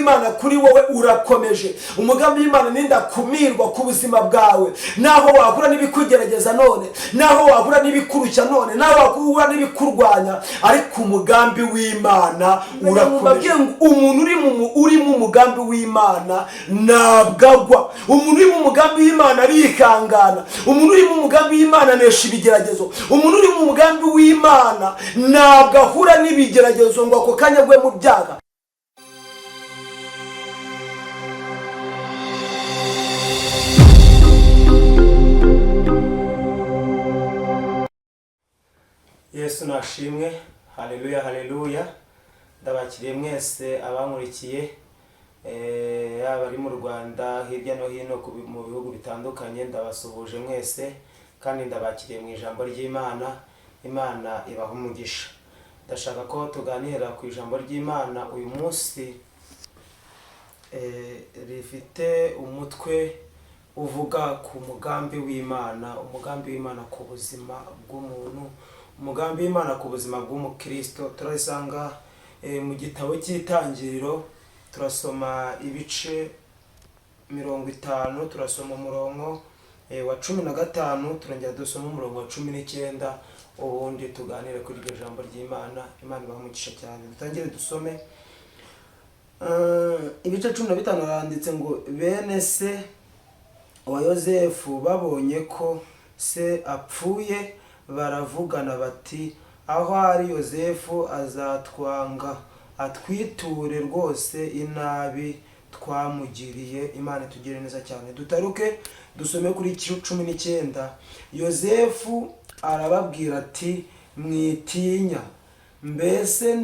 w'Imana kuri wowe urakomeje. Umugambi w'Imana nindakumirwa ku buzima bwawe, naho wahura n'ibikugerageza none, naho wahura n'ibikurushya none, naho wahura n'ibikurwanya, ariko umugambi w'Imana urakomeje. Umuntu uri mu mugambi w'Imana ntabwagwa. Umuntu uri mu mugambi w'Imana arihangana. Umuntu uri mu mugambi w'Imana anesha ibigeragezo. Umuntu uri mu mugambi w'Imana ntabwo ahura n'ibigeragezo ngo ako kanya agwe mu byaha. Yesu nashimwe. Haleluya, haleluya. Ndabakiriye mwese abankurikiye, yaba ari mu Rwanda, hirya no hino mu bihugu bitandukanye. Ndabasuhuje mwese kandi ndabakiriye mu ijambo ry'Imana. Imana ibaha umugisha. Ndashaka ko tuganira ku ijambo ry'Imana uyu munsi, rifite umutwe uvuga ku mugambi w'Imana, umugambi w'Imana ku buzima bw'umuntu, umugambi w'Imana ku buzima bw'umukristo. Turasanga mu gitabo cy'Itangiriro, turasoma ibice 50, turasoma umurongo wa 15, turongera dusoma umurongo wa 19, ubundi tuganire kuri iryo jambo ry'Imana. Imana ibaha umugisha cyane. Dutangire dusome ibice 15. Haranditse ngo bene se wa Yozefu babonye ko se apfuye, baravugana bati, aho ari Yozefu azatwanga, atwiture rwose inabi twamugiriye. Imana tugire neza cyane. Dutaruke dusome kuri 19. Yozefu arababwira ati, mwitinya, mbese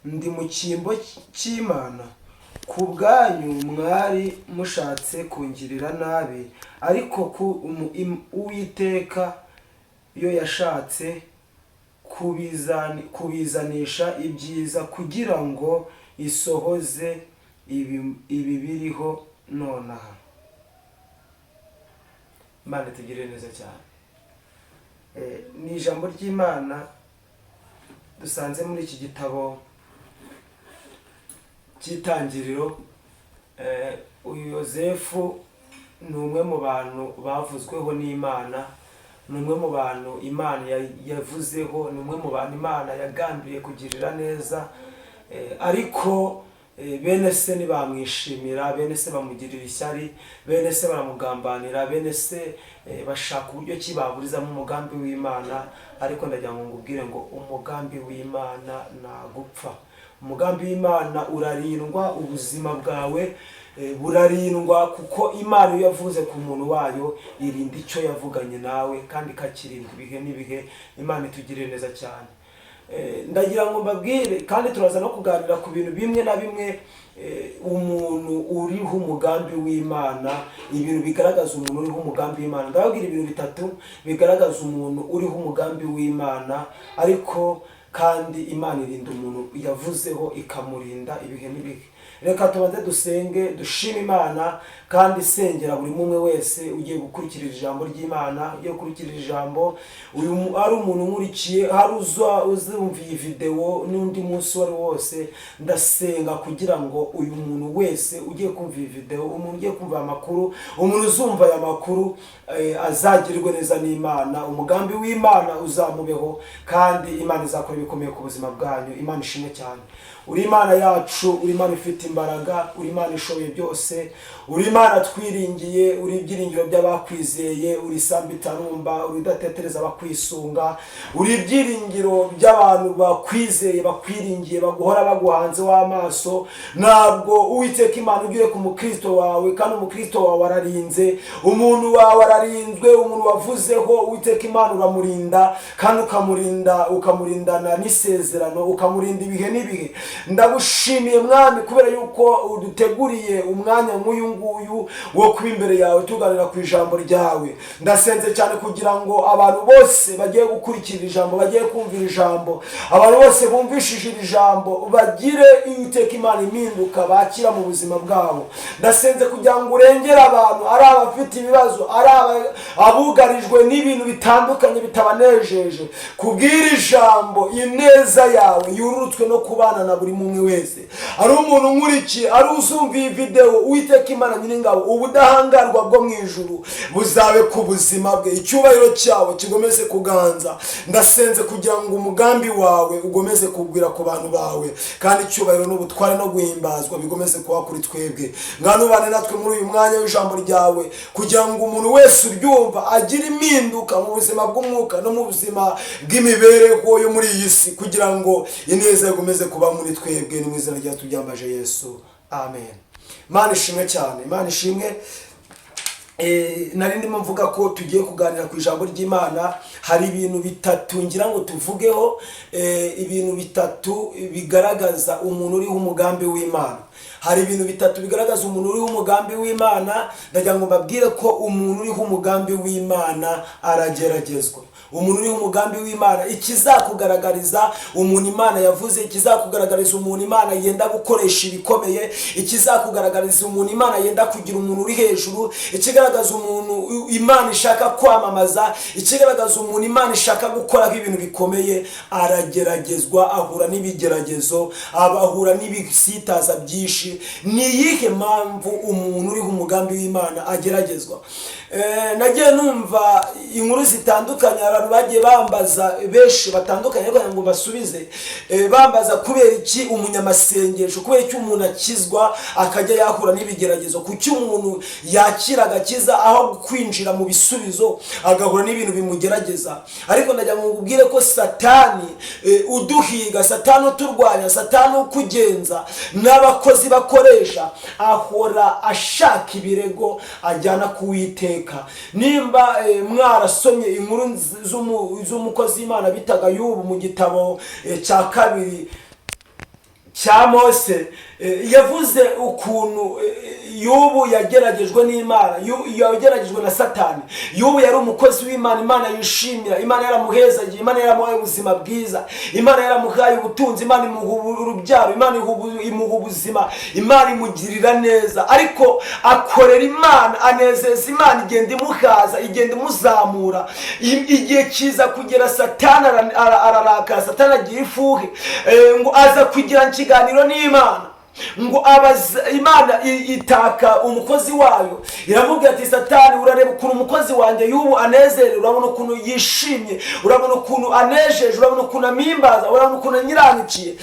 ndi mu cyimbo cy'Imana. Ku bwanyu mwari mushatse kungirira nabi, ariko Uwiteka yo yashatse kubizanisha ibyiza, kugira ngo isohoze ibi biriho nonaha. Imana tugire neza cyane. Ni ijambo ry'Imana dusanze muri iki gitabo cy'Itangiriro. Uyu Yozefu ni umwe mu bantu bavuzweho n'Imana, ni umwe mu bantu Imana yavuzeho, ni umwe mu bantu Imana yagambiriye kugirira neza, ariko bene se ntibamwishimira, bene se bamugirira ishyari, bene se baramugambanira, bene se bashaka uburyo ki baburizamo umugambi w'Imana. Ariko ndagira ngo ngubwire ngo umugambi w'Imana ntagupfa. Umugambi w'Imana urarindwa, ubuzima bwawe burarindwa, kuko Imana iyo yavuze ku muntu wayo irinda icyo yavuganye nawe, kandi ikakirinda ibihe n'ibihe. Imana itugirire neza cyane. Ndagira ngo mbabwire kandi turaza no kuganira ku bintu bimwe na bimwe, umuntu uriho umugambi w'Imana, ibintu bigaragaza umuntu uriho umugambi w'Imana. Ndababwira ibintu 3 bigaragaza umuntu uriho umugambi w'Imana, ariko kandi Imana irinda umuntu yavuzeho, ikamurinda ibihe n'ibihe. Reka tubanze dusenge, dushime Imana kandi sengera buri mumwe wese ugiye gukurikira ijambo ry'Imana, ugiye gukurikira ijambo. Uyu ari umuntu nkurikiye, hari uzumva iyi video n'undi munsi wari wose, ndasenga kugira ngo uyu muntu wese ugiye kumva iyi video, umuntu ugiye kumva amakuru, umuntu uzumva aya makuru, azagirirwe neza n'Imana. Umugambi w'Imana uzamubeho kandi Imana izakora ibikomeye ku buzima bwanyu. Imana ishimwe cyane. Uri Imana yacu, uri Imana ifite imbaraga, uri Imana ishoboye byose, uri Imana twiringiye, uri ibyiringiro by'abakwizeye, uri isambu itarumba, uri udatetereza abakwisunga, uri ibyiringiro by'abantu bakwizeye, bakwiringiye, baguhora baguhanze w'amaso. Ntabwo Uwiteka Imana ugire ku mukristo wawe, kandi umukristo wawe ararinze, umuntu wawe ararinzwe, umuntu wavuzeho Uwiteka Imana uramurinda, kandi ukamurindana n'isezerano, ukamurinda ibihe n'ibihe. Ndagushimiye Mwami kubera yuko uduteguriye umwanya nk'uyu nguyu wo kuba imbere yawe tuganira ku ijambo ryawe. Ndasenze cyane kugira ngo abantu bose bagiye gukurikira ijambo, bagiye kumvira ijambo, abantu bose bumvishije iri jambo bagire Uwiteka Imana impinduka bakira mu buzima bwabo. Ndasenze kugira ngo urengere abantu, ari abafite ibibazo, ari abugarijwe n'ibintu bitandukanye bitabanejeje, kubwira ijambo ineza yawe yururutswe no kubana na buri mumwe wese. Ari umuntu nkurikiye, ari uzumva iyi video, Uwiteka Imana Nyiringabo, ubudahangarwa bwo mu ijuru buzabe ku buzima bwe, icyubahiro cyawe kigomeze kuganza. Ndasenze kugira ngo umugambi wawe ugomeze kugwira ku bantu bawe, kandi icyubahiro n'ubutware no guhimbazwa bigomeze kuba kuri twebwe. Mwanubane natwe muri uyu mwanya w'ijambo ryawe, kugira ngo umuntu wese uryumva agire impinduka mu buzima bw'umwuka no mu buzima bw'imibereho yo muri iyi si, kugira ngo ineza igomeze kuba muri twebwe. Ni mu izina rya tubyambaje Yesu, amen. Imana ishimwe cyane, Imana ishimwe. Nari ndimo mvuga ko tugiye kuganira ku ijambo ry'Imana. Hari ibintu bitatu ngira ngo tuvugeho, ibintu bitatu bigaragaza umuntu uriho umugambi w'Imana. Hari ibintu bitatu bigaragaza umuntu uriho umugambi w'Imana. Ndagira ngo mbabwire ko umuntu uriho umugambi w'Imana arageragezwa. Umuntu uriho umugambi w'Imana, ikizakugaragariza umuntu Imana yavuze, ikizakugaragariza umuntu Imana yenda gukoresha ibikomeye, ikizakugaragariza umuntu Imana yenda kugira umuntu uri hejuru, ikigaragaza umuntu Imana ishaka kwamamaza, ikigaragaza umuntu Imana ishaka gukora ibintu bikomeye, arageragezwa, ahura n'ibigeragezo, abahura n'ibisitaza byinshi. Ni iyihe mpamvu umuntu uriho umugambi w'Imana ageragezwa? Nagiye numva inkuru zitandukanye, abantu bagiye bambaza, benshi batandukanye kugira ngo basubize, bambaza kubera iki umunyamasengesho, kubera iki umuntu akizwa akajya yahura n'ibigeragezo, kuki umuntu yakira agakiza aho kwinjira mu bisubizo agahura n'ibintu bimugerageza. Ariko ndagira ngo ngubwire ko Satani uduhiga, Satani uturwanya, Satani ukugenza n'abakozi bakoresha, ahora ashaka ibirego ajyana ku Uwiteka. Nimba mwarasomye inkuru z'umukozi w'Imana bitaga Yobu mu gitabo cya kabiri cya Mose, yavuze ukuntu Yobu yageragejwe n'Imana, yageragejwe na Satani. Yobu yari umukozi w'Imana, Imana yishimira, Imana yaramuhezagiye, Imana yaramuhaye ubuzima bwiza, Imana yaramuhaye ubutunzi, Imana imuha urubyaro, Imana imuha ubuzima, Imana imugirira neza. Ariko akorera Imana, anezeza Imana, igenda imuhaza, igenda imuzamura. Igihe kiza kugera Satani ararakara, Satani agira ifuhe, ngo aza kugira ikiganiro n'Imana, ngo abaza Imana itaka umukozi wayo, iramubwira ati Satani, urareba ukuntu umukozi wanjye Yobu anezerewe, urabona ukuntu yishimye, urabona ukuntu anejeje, urabona ukuntu amimbaza, urabona ukuntu anyiranikiye.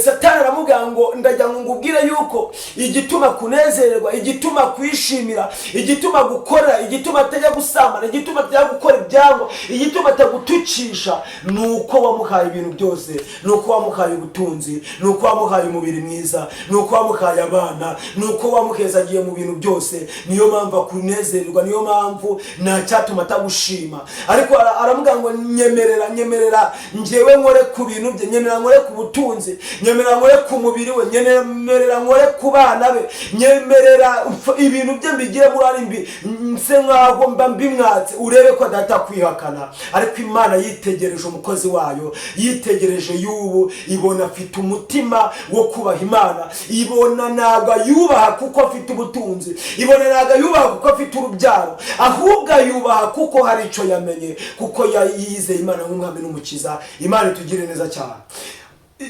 Satani aramubwira ngo ndagira ngo ngubwire yuko igituma kunezererwa, igituma kwishimira, igituma gukora, igituma atajya gusambana, igituma atajya gukora ibyango, igituma atagutukisha, nuko wamuhaye ibintu byose, nuko wamuhaye ubutunzi, nuko wamuhaye umubiri mwiza, nuko wamuhaye abana, nuko wamuhezagiye mu bintu byose. Niyo mpamvu akunezererwa, niyo mpamvu nta cyatuma atagushima. Ariko aramubwira ngo nyemerera njyewe nkore ku bintu bye, nyemerera nkore ku butunzi, nyemerera nkore ku mubiri we, nyemerera nkore ku bana be, nyemerera ibintu bye mbigire muri mbi, nse nkaho mba mbimwatse, urebe ko adata kwihakana. Ariko Imana yitegereje umukozi wayo, yitegereje Yobu, ibona afite umutima wo kubaha Imana, ibona ntabwo yubaha kuko afite ubutunzi, ibona ntabwo yubaha kuko afite urubyaro, ahubwo yubaha kuko hari icyo yamenye, kuko yizeye Imana nk'umwami n'umukiza. Imana itugire neza cyane.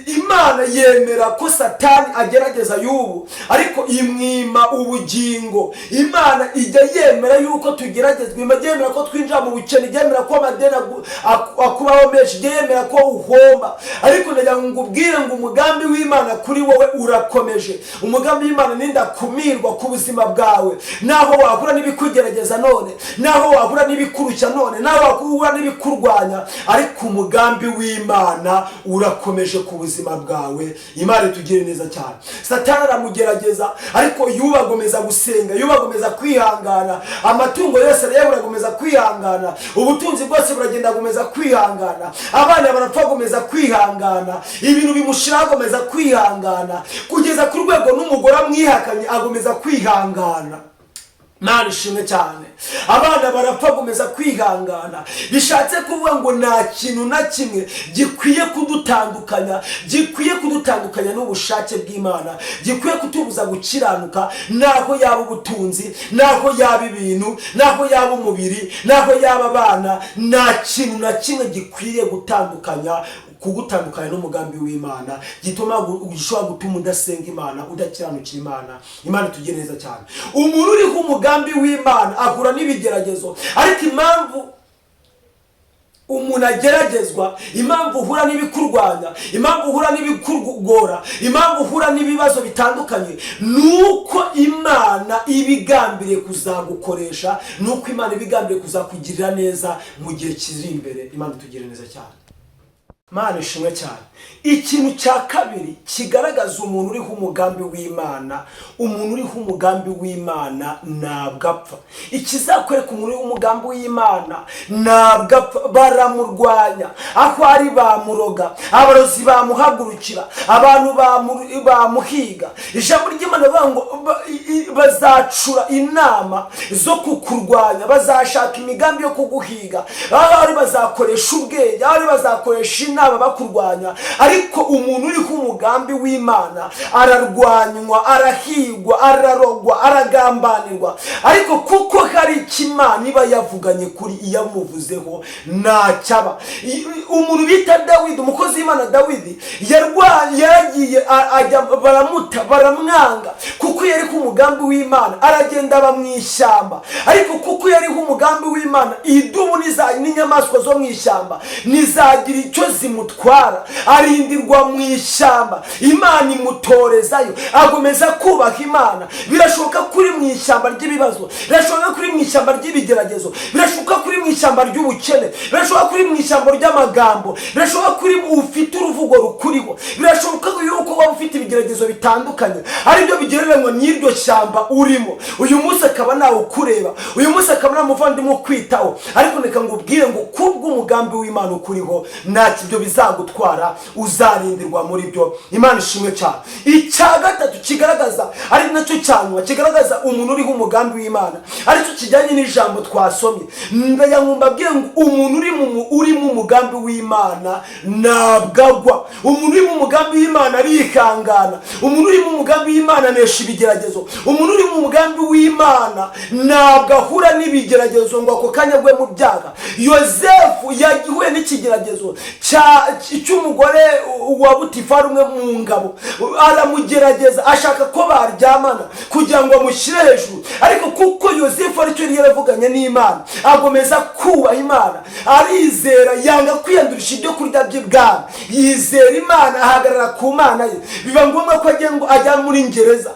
Imana yemera ko Satani agerageza Yobu, ariko imwima ubugingo. Imana ijya yemera yuko tugeragezwa, Imana yemera ko twinjira mu bukene, yemera ko amadeni akubaho menshi, yemera ko uhomba. Ariko ndagira ngo ngubwire ngo umugambi w'Imana kuri wowe urakomeje. Umugambi w'Imana nindakumirwa ku buzima bwawe, naho wahura n'ibikugerageza none, naho wahura n'ibikurushya none, naho wahura n'ibikurwanya, ariko umugambi w'Imana urakomeje ku ku buzima bwawe. Imana itugire neza cyane. Satani aramugerageza ariko Yuba agomeza gusenga, Yuba agomeza kwihangana, amatungo yose rero agomeza kwihangana, ubutunzi bwose buragenda agomeza kwihangana, abana barapfa agomeza kwihangana, ibintu bimushira agomeza kwihangana, kugeza ku rwego n'umugore amwihakanye agomeza kwihangana. Mana ishimwe cyane. Abana barapfa agomeza kwihangana. Bishatse kuvuga ngo nta kintu na kimwe gikwiye kudutandukanya n'ubushake bw'Imana, gikwiye kutubuza gukiranuka, naho yaba ubutunzi, naho yaba ibintu, naho yaba umubiri, naho yaba abana. Nta kintu na kimwe gikwiye kugutandukanya n'umugambi w'Imana, gishobora gutuma udasenga Imana, udakiranukira Imana. Imana itugire neza cyane. Umuntu uriho umugambi w'Imana ahura n'ibigeragezo, ariko impamvu umuntu ageragezwa, impamvu uhura n'ibikurwanya, impamvu uhura n'ibikugora, impamvu uhura n'ibibazo bitandukanye, nuko Imana ibigambiriye kuzagukoresha, nuko Imana ibigambiriye kuzakugirira neza mu gihe kiri imbere. Imana itugire neza cyane. Mana ishimwe cyane. Ikintu cya kabiri kigaragaza umuntu uriho umugambi w'Imana, umuntu uriho umugambi w'Imana ntabwo apfa. Ikizakwereka umuntu uriho umugambi w'Imana ntabwo apfa. Baramurwanya, aho ari bamuroga, abarozi bamuhagurukira, abantu bamuhiga. Ijambo ry'Imana bavuga ngo bazacura inama zo kukurwanya, bazashaka imigambi yo kuguhiga, aho ari bazakoresha ubwenge, aho ari bazakoresha inama bakurwanya. Ariko umuntu uriho umugambi w'Imana ararwanywa, arahigwa, ararogwa, aragambanirwa, ariko kuko hari ikimana iba yavuganye kuri iyamuvuzeho ntacyaba. Umuntu bita Dawidi, umukozi w'Imana Dawidi, yaragiye baramuta, baramwanga kuko yariho umugambi w'Imana, aragenda aba mu ishyamba. Ariko kuko yariho umugambi w'Imana, idubu n'inyamaswa zo mu ishyamba nizagira icyo zimutwara, arindirwa mu ishyamba. Imana imutorezayo, agomeza kubaha Imana. Birashoboka kuri mu ishyamba ry'ibibazo, birashoboka kuri mu ishyamba ry'ibigeragezo, birashoboka kuri mu ishyamba ry'ubukene, birashoboka kuri mu ishyamba ry'amagambo, birashoboka kuri ufite uruvugo rukuriho, birashoboka yuko waba ufite ibigeragezo bitandukanye, aribyo bigereranywa n'iryo shyamba urimo. Uyu munsi akaba nawe ukureba, uyu munsi akaba nta muvandimwe ukwitaho, ariko reka ngubwire ngo kubw'umugambi w'Imana ukuriho nta kibyo bizagutwara, uzarindirwa muri byo. Imana ishimwe cyane. Icya gatatu kigaragaza, ari nacyo cyanyuma kigaragaza umuntu uriho umugambi w'Imana, aricyo kijyanye n'ijambo twasomye. Mbabwire ngo umuntu uri mu mugambi w'Imana ntabwo agwa. Umuntu uri mu mugambi w'Imana arihangana. Umuntu uri mu mugambi w'Imana anesha ibigeragezo. Umuntu uri mu mugambi w'Imana ntabwo ahura n'ibigeragezo ngo ako kanya agwe mu byaha. Yosefu yagihuye n'ikigeragezo cy'umugore wa Butifari, umwe mu ngabo, aramugerageza, ashaka ko baryamana kugira ngo amushyire hejuru. Ariko kuko Yosefu aricyo yari yaravuganye n'Imana, agomeza kubaha Imana, arizera, yanga kwiyandurisha ibyo kurya by'ibwami, yizera Imana, ahagarara ku Mana ye. Biba ngombwa ko ajya muri gereza,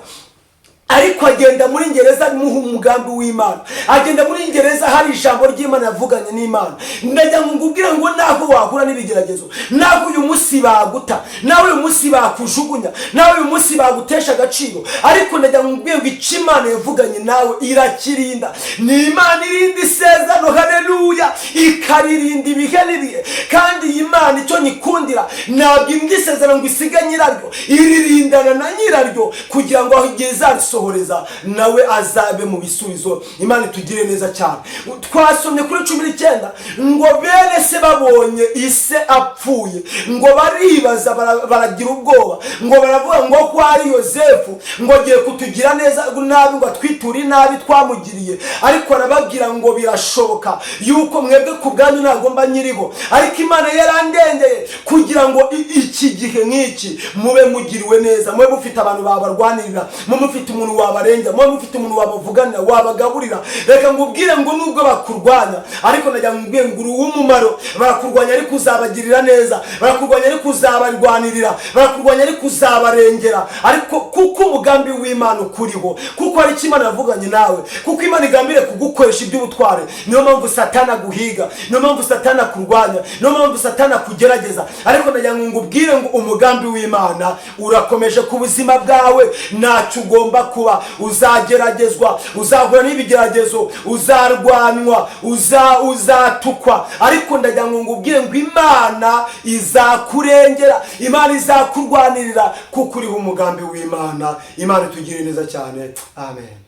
ariko agenda muri gereza muha umugambi w'Imana, agenda muri gereza hari ijambo ry'Imana yavuganye n'Imana. Ndagira ngo ngubwire ngo naho wahura n'ibigeragezo, naho uyu munsi baguta, naho uyu munsi bakujugunya, naho uyu munsi bagutesha agaciro, ariko ndagira ngo ngubwire ngo icyo Imana yavuganye nawe irakirinda. Ni Imana irinda isezerano, haleluya, ikaririnda ibihe n'ibihe. Kandi iyi Imana icyo nyikundira, ntabwo imbwa isezerano ngo isiga nyiraryo, iririndana na nyiraryo kugira ngo aho igeze arisohoreza nawe azabe mu bisubizo. Imana itugire neza cyane. Twasomye kuri 19 ngo bene se babonye ise apfuye, ngo baribaza, baragira ubwoba, ngo baravuga ngo ko ari Yosefu, ngo agiye kutugira neza nabi, ngo atwiture nabi twamugiriye. Ariko arababwira ngo birashoboka yuko mwebwe ku bwanyu nagomba nyiriho, ariko Imana yarandengeye kugira ngo iki gihe nk'iki mube mugiriwe neza, mube mufite abantu babarwanirira, mube mufite umuntu umuntu wabarengera, muba mufite umuntu wabavuganira, wabagaburira. Reka ngubwire ngo nubwo bakurwanya, ariko najya ngubwire ngo uri uw'umumaro. Barakurwanya ariko uzabagirira neza, barakurwanya ariko uzabarwanirira, barakurwanya ariko uzabarengera, ariko kuko umugambi w'Imana ukuriho, kuko hari icyo Imana yavuganye nawe, kuko Imana igambiriye kugukoresha iby'ubutware. Niyo mpamvu Satani aguhiga, niyo mpamvu Satani akurwanya, niyo mpamvu Satani akugerageza. Ariko najya ngubwire ngo umugambi w'Imana urakomeje ku buzima bwawe. Ntacyo ugomba kuba, uzageragezwa, uzahura n'ibigeragezo, uzarwanywa, uzatukwa, ariko ndajya ngubwire ngo Imana izakurengera, Imana izakurwanirira, kuko uriho umugambi w'Imana. Imana itugirire neza cyane. Amen.